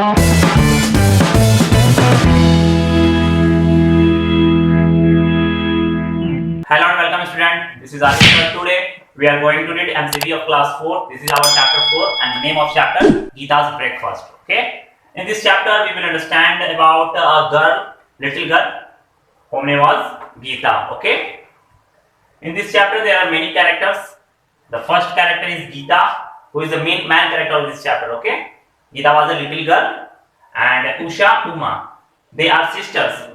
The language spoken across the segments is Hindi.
Hello and welcome student. This is Ashish. Today we are going to read MCQ of class 4. This is our chapter 4 and the name of chapter Gita's breakfast. Okay. In this chapter we will understand about a girl, little girl, whose name was Gita. Okay. In this chapter there are many characters. The first character is Gita, who is the main character of this chapter. Okay. Gita was a little girl and Usha, Uma. They are sisters.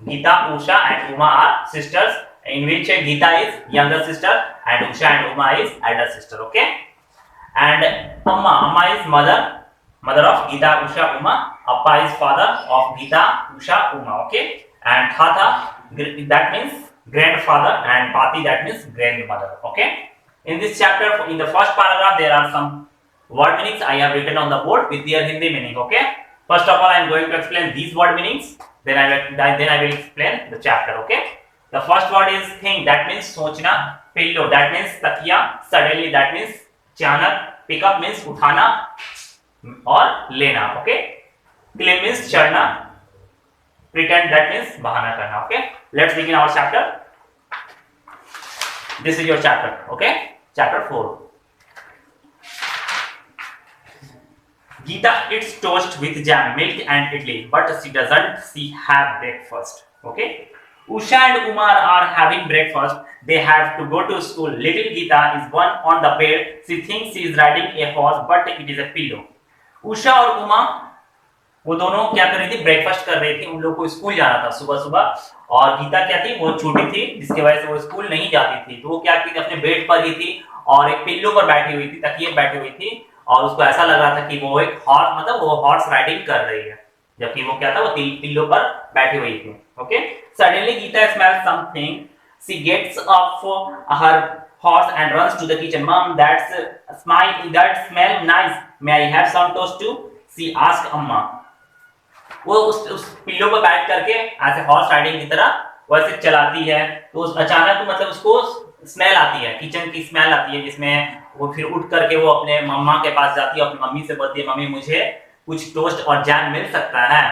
Gita, Usha and Uma are sisters, in which Gita is younger sister and Usha and Uma is elder sister. Okay. And Amma is mother of Gita, Usha, Uma. Appa is father of Gita, Usha, Uma. Okay. And Tata, that means grandfather, and Pati, that means grandmother. Okay. In this chapter, in the first paragraph, there are some word meanings I have written on the board with their Hindi meaning. Okay. First of all, I am going to explain these word meanings. Then I will explain the chapter. Okay. The first word is think, that means सोचना. Pillow, that means तकिया. Suddenly, that means अचानक. Pick up means उठाना और लेना. Okay. Climb means चढ़ना. Pretend, that means बहाना करना. Okay. Let's begin our chapter. This is your chapter. Okay. Chapter 4. Gita eats toast with jam, milk and idli, but she doesn't have breakfast. Okay. Usha and Umar are having breakfast. They have to go to school. Little Gita is one on the bed. She thinks she is riding a horse, but it is a pillow. Usha और उमा वो दोनों क्या कर रही थी? ब्रेकफास्ट कर रही थी. उन लोगों को स्कूल जाना था सुबह सुबह. और गीता क्या थी? वो छोटी थी, जिसकी वजह से वो स्कूल नहीं जाती थी. तो वो क्या की थी? अपने बेड पर ही थी और एक पिल्लो पर बैठी हुई थी, तकिए बैठी हुई थी. और उसको ऐसा लग रहा था कि वो एक हॉर्स, मतलब वो हॉर्स राइडिंग कर रही है, जबकि वो क्या था? वो पिल्लो पर बैठी हुई थी. Okay. Suddenly Gita smells something. She gets off her horse and runs to the kitchen. Mom, that smell nice. May I have some toast too? She asked Amma. वो उस पिल्लो पर बैठ करके ऐसे हॉर्स राइडिंग की तरह वैसे चलाती है. तो अचानक मतलब उसको स्मेल आती है, किचन की स्मेल आती है, जिसमें वो फिर उठ करके वो अपने मम्मा के पास जाती है, अपनी मम्मी से बोलती है, मम्मी मुझे कुछ टोस्ट और जैम मिल सकता है.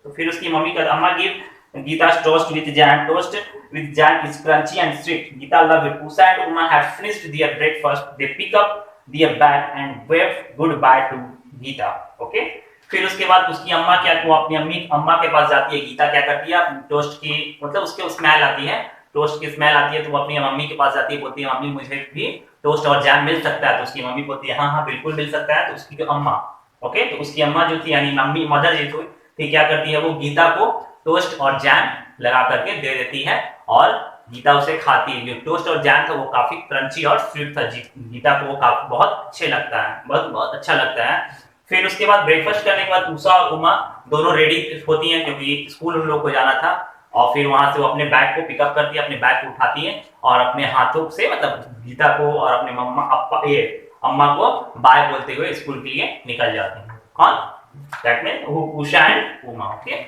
तो फिर उसकी मम्मी का अम्मा give Gita's toast with jam. Toast with jam is crunchy and sweet. Gita loved it. Usha and Uma have finished their breakfast. They pick up their bag and wave goodbye to Gita. Okay? फिर उसके बाद उसकी अम्मा क्या, वो अपनी अम्मा के पास जाती है. गीता क्या करती है? टोस्ट की मतलब उसके स्मेल आती है, टोस्ट की स्मेल आती है, तो वो अपनी मम्मी के पास जाती है, बोलती है मम्मी मुझे भी टोस्ट और जैम मिल सकता है. तो उसकी मम्मी बोलती है हाँ हाँ बिल्कुल मिल सकता है. तो उसकी जो अम्मा, ओके, तो उसकी अम्मा जो थी यानी मम्मी मदर जी थी, क्या करती है? वो गीता को टोस्ट और जैम लगा करके दे देती है और गीता उसे खाती है. जो टोस्ट और जैम था वो काफी क्रंची और स्वीट था. गीता को वो बहुत अच्छे लगता है, बहुत अच्छा लगता है. फिर उसके बाद ब्रेकफास्ट करने के बाद उषा और उमा दोनों रेडी होती हैं, क्योंकि स्कूल उन लोग को जाना था. और फिर वहां से वो अपने बैग को पिकअप करती है, अपने बैग को उठाती है और अपने हाथों से मतलब गीता को और अपने अम्मा को बाय बोलते हुए स्कूल के लिए निकल जाते हैं. कौन? That mean Usha and Uma. Okay.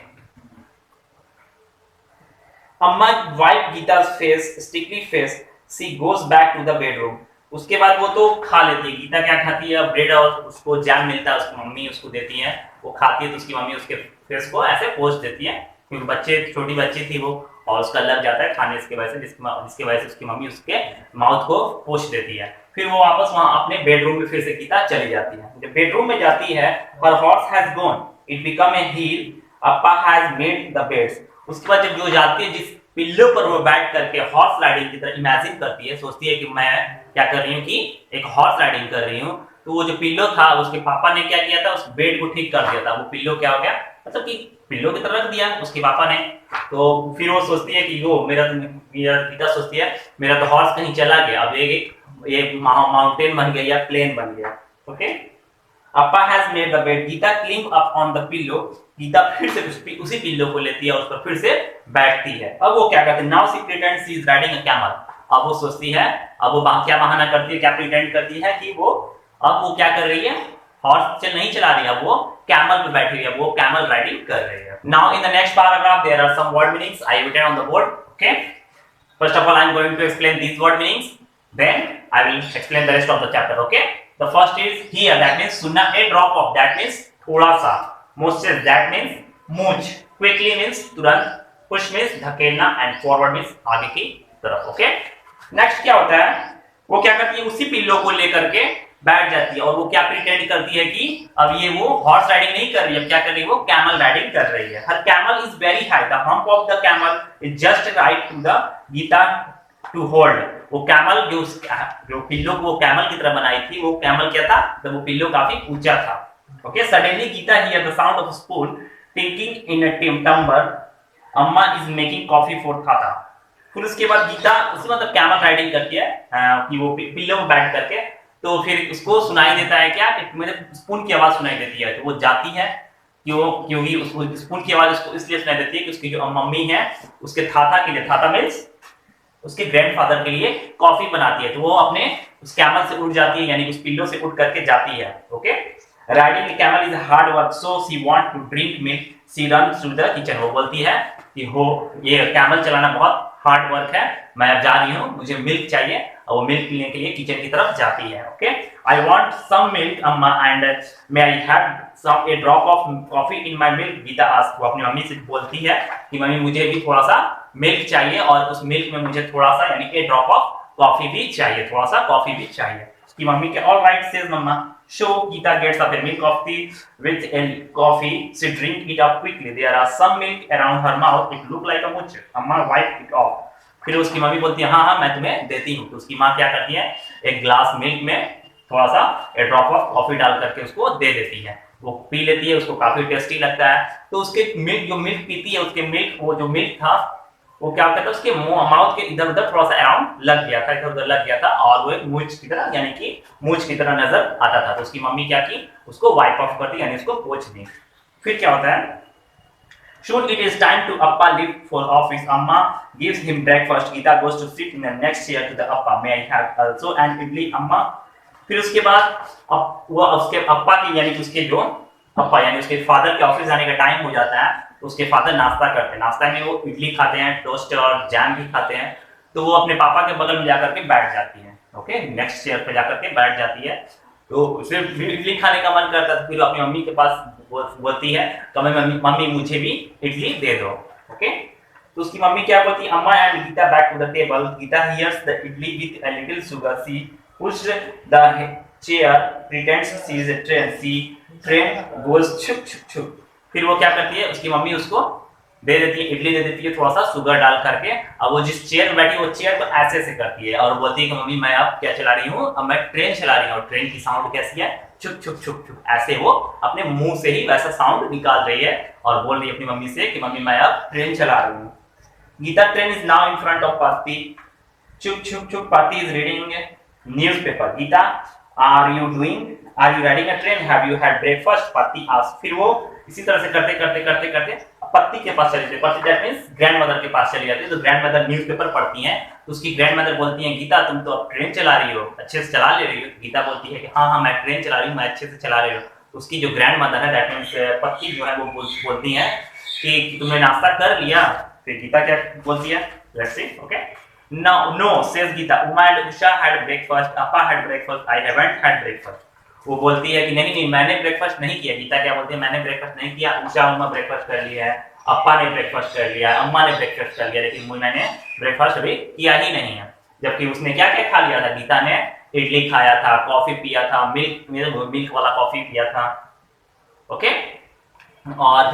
अम्मा wipe गीता's face, sticky face. She goes back to the bedroom. उसके बाद वो तो खा लेती है. गीता क्या खाती है? ब्रेड और उसको जैम मिलता है, उसकी मम्मी उसको देती है, वो खाती है. तो उसकी मम्मी उसके फेस को ऐसे पोंछ देती है, क्योंकि छोटी बच्ची थी वो, और उसका लग जाता है खाने की वजह से, जिसकी वजह से उसकी मम्मी उसके माउथ को पोंछ देती है. फिर वो वापस वहां अपने बेडरूम में फिर से गीता चली जाती है. जब बेडरूम में जाती है, her horse has gone. It become a hill. Appa has made the beds. उसके बाद जब वो जाती है, जिस पिल्लो पर वो बैठ करके हॉर्स राइडिंग की तरह इमेजिन करती है, सोचती है कि मैं क्या कर रही हूँ कि एक हॉर्स राइडिंग कर रही हूँ. तो वो जो पिल्लो था उसके पापा ने क्या किया था? उस बेड को ठीक कर दिया था. वो पिल्लो क्या हो गया? मतलब कि पिल्लो की तरह रख दिया उसके पापा ने. तो फिर वो सोचती है कि वो मेरा गीता सोचती है मेरा तो हॉर्स कहीं चला गया, अब ये माउंटेन बन गया या प्लेन बन गया. Okay. Appa has made the bed. Gita climb up on the pillow. Geeta फिर से उसी पिल्लो को लेती है और उस पर फिर से बैठती है. अब वो क्या करती है? Now she pretends she is riding a camel. अब वो सोचती है, अब वो क्या बहाना करती है, क्या प्रिटेंड करती है कि वो अब वो क्या कर रही है? हॉर्स नहीं चला रही है, अब वो कैमल पे बैठी हुई है, वो कैमल राइडिंग कर रही है. Now in the next paragraph there are some word meanings I written on the board. Okay. First of all I am going to explain these word meanings. Then I will explain the rest of the chapter. Okay. The first is here, that means सुनना, a drop of, that means थोड़ा सा. मोस्टेस that means much, quickly means तुरंत, पुश मीन्स धकेलना एंड फॉरवर्ड मीन्स आगे की तरफ। ओके, नेक्स्ट क्या होता है, वो क्या करती है, उसी पिल्लो को लेकर के बैठ जाती है और वो क्या प्रिटेंड करती है कि अब ये वो हॉर्स राइडिंग नहीं कर रही है, क्या कर रही है, वो कैमल राइडिंग कर रही है। Her camel is very high, the hump of the camel is just right to the Geeta to hold. वो कैमल जो पिल्लो को वो कैमल की तरह बनाई थी, वो कैमल क्या था, तो वो पिल्लो काफी ऊंचा था। Okay, suddenly Geeta hear the sound of spoon tinkling in a tumbler, Amma is making coffee for Thatha. फिर उसके बाद गीता उसी मतलब कैमल राइडिंग करती है कि वो पिल्लो में बैठ करके, तो फिर उसको सुनाई देता है क्या कि मुझे स्पून की आवाज सुनाई देती है, तो वो जाती है क्योंकि उसको स्पून की आवाज उसको इसलिए सुनाई देती है कि उसकी जो मम्मी है उसके थाता के लिए, थाता मीन्स उसके ग्रैंडफादर के लिए कॉफी बनाती है, तो वो अपने उस कैमल से उड़ जाती है, यानी उस पिल्लो से उड़ करके जाती है। Okay, riding the camel is hard work so she want to drink milk, she run through the kitchen. वो बोलती है कि हो ये कैमल चलाना बहुत हार्ड वर्क है, मैं अब जा रही हूँ, मुझे मिल्क चाहिए, और वो मिल्क पीने के लिए किचन की तरफ जाती है। Okay, I want some milk Amma and may I have some a drop of coffee in my milk, Geeta ask. वो अपनी मम्मी से बोलती है कि मम्मी मुझे भी थोड़ा सा मिल्क चाहिए और उस मिल्क में मुझे थोड़ा सा यानी ए ड्रॉप ऑफ कॉफी भी चाहिए, थोड़ा सा कॉफी भी चाहिए। उसकी मम्मी के all right says mamma. So Gita gets up a milk coffee with a coffee. She drinks it up quickly. There are some milk around her mouth. It look like a much. Amma wipe it off. फिर उसकी मम्मी बोलती है हाँ हाँ मैं तुम्हें देती हूँ। तो उसकी माँ क्या करती है, एक ग्लास मिल्क में थोड़ा सा ए ड्रॉप ऑफ कॉफी डाल करके उसको दे देती है, वो पी लेती है, उसको काफी टेस्टी लगता है। तो उसके मिल्क जो मिल्क पीती है, उसके मिल्क वो जो मिल्क था वो क्या कहता है, उसके माउथ के इधर उधर थोड़ा सा अराउंड लग गया था, इधर उधर लग गया था, और वो एक मूंछ की तरह यानी कि मूंछ की तरह नजर आता था। तो उसकी मम्मी क्या की, उसको वाइप ऑफ कर दी, यानी उसको पोंछ दी। फिर क्या होता है, Soon it is time to Appa leave for office. Amma gives him breakfast. Gita goes to sit in the next chair to the Appa. May I have also an idli, Amma? फिर उसके बाद वो उसके अप्पा की यानी कि उसके जो अप्पा यानी उसके फादर के ऑफिस जाने का टाइम हो जाता है, तो उसके फादर नाश्ता करते हैं, नाश्ता में वो इडली खाते हैं, टोस्ट और जैम भी खाते हैं। तो वो अपने पापा के बगल में जाकर के बैठ जाती है। ओके, नेक्स्ट चेयर पे जाकर के बैठ जाती है। तो उसे इडली खाने का मन करता है, फिर अपनी मम्मी के पास बोलती है तो मम्मी मुझे भी इडली दे दो। ओके, तो उसकी मम्मी क्या बोलती है, अम्मा and Geeta back to the table. Geeta hears the idli with a little sugar, she pushed the chair, pretends she is a train, she train goes छुक छुक छुक। फिर वो क्या करती है, उसकी मम्मी उसको दे देती है, इडली दे देती है थोड़ा सा शुगर डाल करके। अब वो जिस चेयर में बैठी वो चेयर को ऐसे से करती है और बोलती है कि मम्मी मैं अब क्या चला रही हूँ, अब मैं ट्रेन चला रही हूँ, और ट्रेन की साउंड कैसी है, छुक छुक छुक छुक, ऐसे वो अपने मुंह से ही वैसा साउंड निकाल रही है और बोल रही है अपनी मम्मी से कि मम्मी मैं अब ट्रेन चला रही हूँ। Geeta train is now in front of Paati, छुक छुक छुक, Paati is reading newspaper. Geeta are you riding a train, have you had breakfast, Paati ask. फिर वो इसी तरह से करते करते करते करते पत्ती के पास चली जाती है, पत्ती दैट मींस ग्रैंडमदर के पास चली जाती है। तो ग्रैंडमदर न्यूज़पेपर पढ़ती हैं, तो उसकी ग्रैंडमदर बोलती हैं गीता तुम तो अब ट्रेन चला रही हो, अच्छे से चला ले रही हो। गीता बोलती है कि हाँ हाँ मैं ट्रेन चला रही हूँ, मैं अच्छे से चला रही हूँ। तो उसकी जो ग्रैंडमदर है दैट मींस पत्ती जो है वो बोलती हैं कि तुमने नाश्ता कर लिया। फिर गीता क्या बोलती है, let's see. Okay, no says Gita, Uma and Usha had breakfast, Appa had breakfast, I haven't had breakfast। वो बोलती है कि नहीं नहीं मैंने ब्रेकफास्ट नहीं किया। गीता क्या बोलती है, मैंने ब्रेकफास्ट नहीं किया, उषा उमा ब्रेकफास्ट कर लिया है, अप्पा ने ब्रेकफास्ट कर लिया है, अम्मा ने ब्रेकफास्ट कर लिया, लेकिन मैंने ब्रेकफास्ट अभी किया ही नहीं है। जबकि उसने क्या क्या खा लिया था, गीता ने इडली खाया था, कॉफी पिया था, मिल्क वाला कॉफी पिया था। ओके, और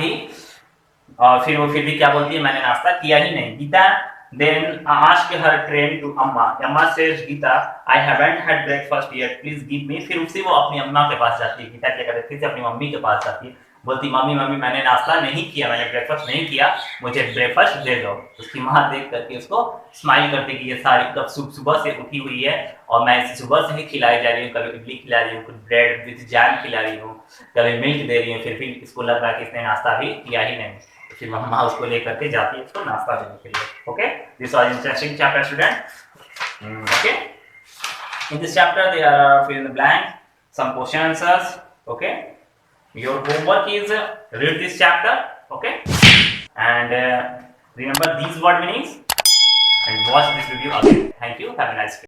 फिर भी क्या बोलती है, मैंने नाश्ता किया ही नहीं। Gita then ask her train to Amma. Amma says Gita, I haven't had breakfast yet. Please give me. फिर उससे वो अपनी अम्मा के पास जाती है। गीता क्या करती है, फिर से अपनी मम्मी के पास जाती है, बोलती मम्मी मैंने नाश्ता नहीं किया, मैंने ब्रेकफास्ट नहीं किया, मुझे ब्रेकफास्ट दे दो। उसकी माँ देख करके उसको स्माइल करती कि ये सारी कब सुबह से उठी हुई है और मैं इसे सुबह से ही खिलाई जा रही हूँ, कभी इडली खिला रही हूँ, कुछ ब्रेड विद जैम खिला रही हूँ, कभी मिल्क दे रही हूँ। फिर इसको लग रहा है कि इसने नाश्ता भी किया ही नहीं। फिर मम्मा उसको लेकर के जाती है उसको नाश्ता देने के लिए। Okay, this was interesting chapter student. Okay, in this chapter there are fill in the blank, some question answers. Okay, your homework is read this chapter. Okay, and remember these word meanings and watch this video again. Thank you, have a nice day.